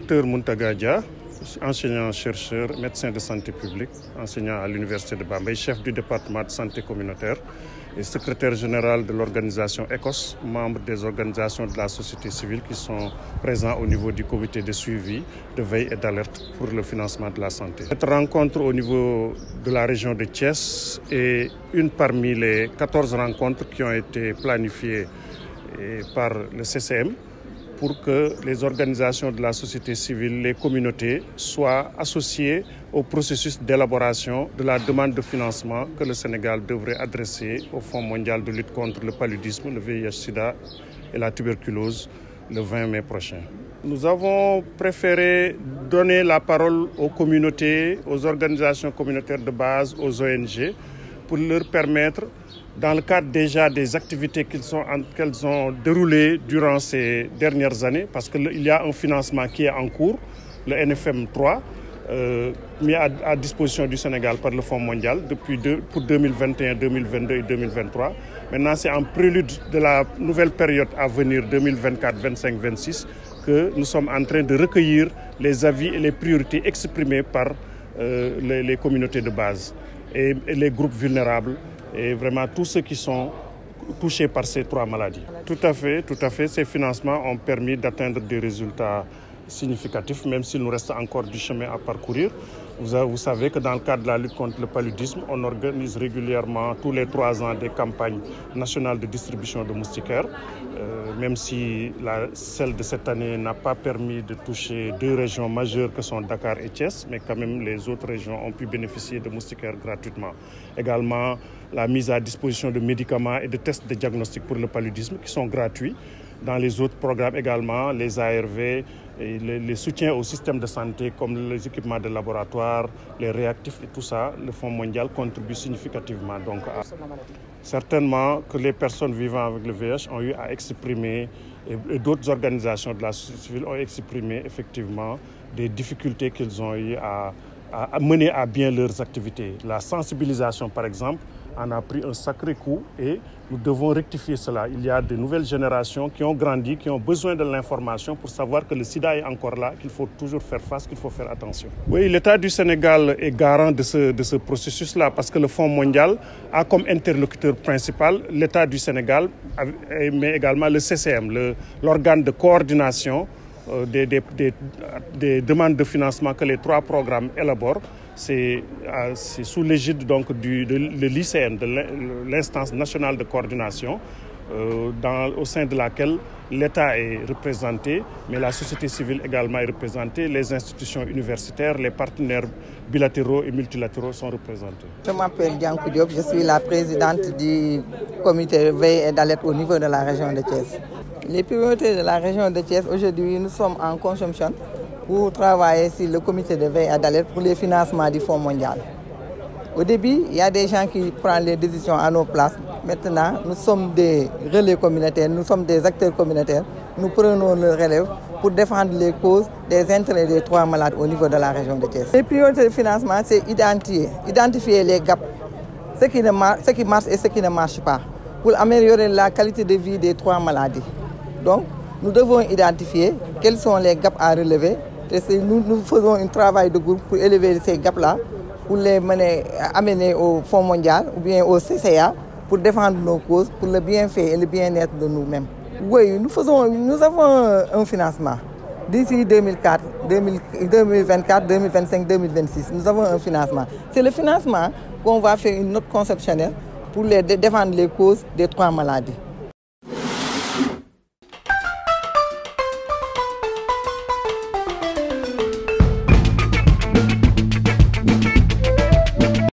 Docteur Mountaga Dia, enseignant-chercheur, médecin de santé publique, enseignant à l'Université de Bambey, chef du département de santé communautaire et secrétaire général de l'organisation ECOS, membre des organisations de la société civile qui sont présents au niveau du comité de suivi, de veille et d'alerte pour le financement de la santé. Cette rencontre au niveau de la région de Thiès est une parmi les 14 rencontres qui ont été planifiées par le CCM pour que les organisations de la société civile, les communautés soient associées au processus d'élaboration de la demande de financement que le Sénégal devrait adresser au Fonds mondial de lutte contre le paludisme, le VIH-Sida et la tuberculose le 20 mai prochain. Nous avons préféré donner la parole aux communautés, aux organisations communautaires de base, aux ONG, pour leur permettre, dans le cadre déjà des activités qu'elles ont déroulées durant ces dernières années, parce qu'il y a un financement qui est en cours, le NFM 3, mis à disposition du Sénégal par le Fonds mondial pour 2021, 2022 et 2023. Maintenant, c'est en prélude de la nouvelle période à venir, 2024, 25, 26, que nous sommes en train de recueillir les avis et les priorités exprimées par les communautés de base et les groupes vulnérables et vraiment tous ceux qui sont touchés par ces trois maladies. Tout à fait. Ces financements ont permis d'atteindre des résultats significatifs, même s'il nous reste encore du chemin à parcourir. Vous savez que dans le cadre de la lutte contre le paludisme, on organise régulièrement tous les 3 ans des campagnes nationales de distribution de moustiquaires, même si celle de cette année n'a pas permis de toucher 2 régions majeures que sont Dakar et Thiès, mais quand même les autres régions ont pu bénéficier de moustiquaires gratuitement. Également, la mise à disposition de médicaments et de tests de diagnostic pour le paludisme qui sont gratuits. Dans les autres programmes également, les ARV, et les soutiens au système de santé comme les équipements de laboratoire, les réactifs et tout ça, le Fonds mondial contribue significativement. Donc, certainement que les personnes vivant avec le VIH ont eu à exprimer, et d'autres organisations de la société civile ont exprimé effectivement des difficultés qu'ils ont eu à mener à bien leurs activités. La sensibilisation, par exemple, en a pris un sacré coup et nous devons rectifier cela. Il y a de nouvelles générations qui ont grandi, qui ont besoin de l'information pour savoir que le sida est encore là, qu'il faut toujours faire face, qu'il faut faire attention. Oui, l'État du Sénégal est garant de ce processus-là parce que le Fonds mondial a comme interlocuteur principal l'État du Sénégal, mais également le CCM, l'organe de coordination des demandes de financement que les 3 programmes élaborent. C'est sous l'égide donc de l'ICN, de l'instance nationale de coordination, au sein de laquelle l'État est représenté, mais la société civile également est représentée, les institutions universitaires, les partenaires bilatéraux et multilatéraux sont représentés. Je m'appelle Diankou Diop, je suis la présidente du comité de veille et d'alerte au niveau de la région de Thiès. Les priorités de la région de Thiès, aujourd'hui, nous sommes en conjonction pour travailler sur le comité de veille et d'alerte pour les financements du Fonds mondial. Au début, il y a des gens qui prennent les décisions à nos places. Maintenant, nous sommes des relais communautaires, nous sommes des acteurs communautaires. Nous prenons le relève pour défendre les causes des intérêts des 3 malades au niveau de la région de Thiès. Les priorités de financement, c'est identifier les gaps, ce qui marche et ce qui ne marche pas, pour améliorer la qualité de vie des 3 maladies. Donc, nous devons identifier quels sont les gaps à relever. Nous faisons un travail de groupe pour élever ces gaps-là, pour les amener au Fonds mondial ou bien au CCA pour défendre nos causes, pour le bienfait et le bien-être de nous-mêmes. Oui, nous avons un financement. D'ici 2024, 2025, 2026, nous avons un financement. C'est le financement qu'on va faire une note conceptionnelle pour défendre les causes des 3 maladies.